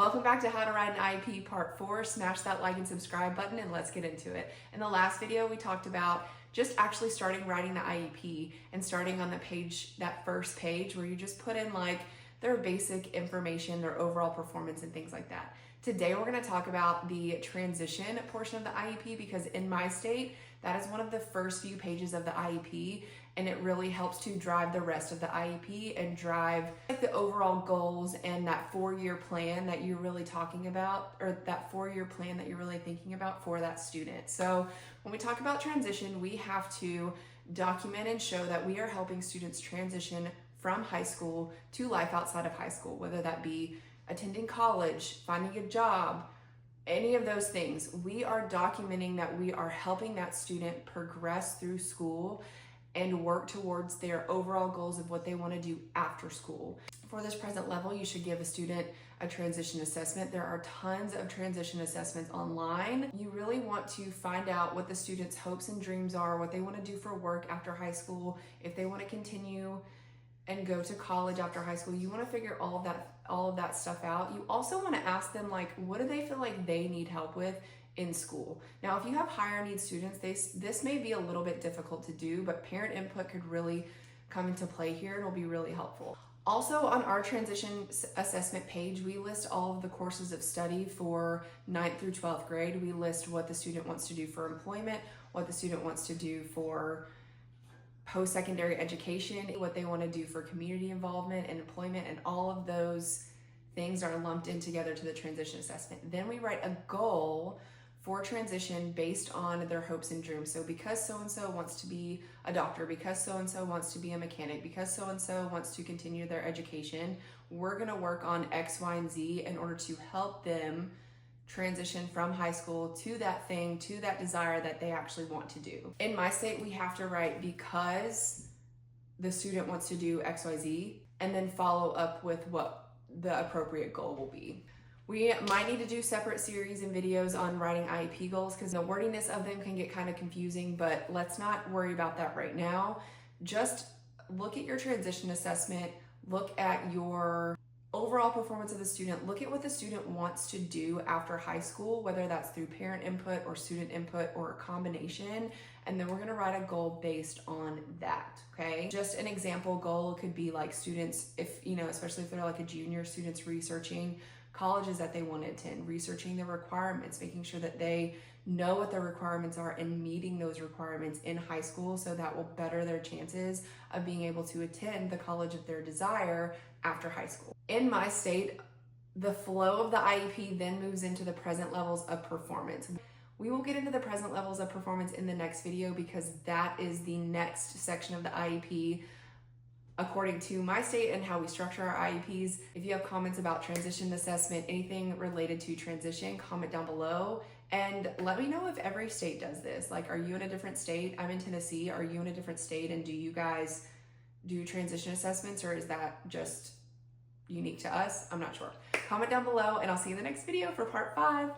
Welcome back to How to Write an IEP Part 4. Smash that like and subscribe button and let's get into it. In the last video, we talked about just actually starting writing the IEP and starting on the page, that first page where you just put in like their basic information, their overall performance and things like that. Today, we're gonna talk about the transition portion of the IEP because in my state, that is one of the first few pages of the IEP, and it really helps to drive the rest of the IEP and drive like the overall goals and that 4-year plan that you're really talking about, or that 4-year plan that you're really thinking about for that student. So when we talk about transition, we have to document and show that we are helping students transition from high school to life outside of high school, whether that be attending college, finding a job, any of those things. We are documenting that we are helping that student progress through school and work towards their overall goals of what they want to do after school. For this present level, you should give a student a transition assessment. There are tons of transition assessments online. You really want to find out what the student's hopes and dreams are, what they want to do for work after high school, if they want to continue and go to college after high school. You want to figure all of that stuff out. You also want to ask them, like, what do they feel like they need help with in school? Now, if you have higher needs students, this may be a little bit difficult to do, but parent input could really come into play here and it'll be really helpful. Also, on our transition assessment page, we list all of the courses of study for 9th through 12th grade. We list what the student wants to do for employment, what the student wants to do for post-secondary education, what they want to do for community involvement and employment, and all of those things are lumped in together to the transition assessment. Then we write a goal for transition based on their hopes and dreams. So because so-and-so wants to be a doctor, because so-and-so wants to be a mechanic, because so-and-so wants to continue their education, we're gonna work on X, Y, and Z in order to help them transition from high school to that thing, to that desire that they actually want to do. In my state, we have to write because the student wants to do X, Y, Z, and then follow up with what the appropriate goal will be. We might need to do separate series and videos on writing IEP goals because the wordiness of them can get kind of confusing, but let's not worry about that right now. Just look at your transition assessment, look at your overall performance of the student, look at what the student wants to do after high school, whether that's through parent input or student input or a combination, and then we're gonna write a goal based on that, okay? Just an example goal could be like students, if especially if they're like a junior, students researching colleges that they want to attend, researching the requirements, making sure that they know what their requirements are and meeting those requirements in high school, so that will better their chances of being able to attend the college of their desire after high school. In my state, the flow of the IEP then moves into the present levels of performance. We will get into the present levels of performance in the next video because that is the next section of the IEP according to my state and how we structure our IEPs. If you have comments about transition assessment, anything related to transition, comment down below and let me know if every state does this. Like, are you in a different state? I'm in Tennessee. Are you in a different state? And do you guys do transition assessments, or is that just unique to us? I'm not sure. Comment down below and I'll see you in the next video for part 5.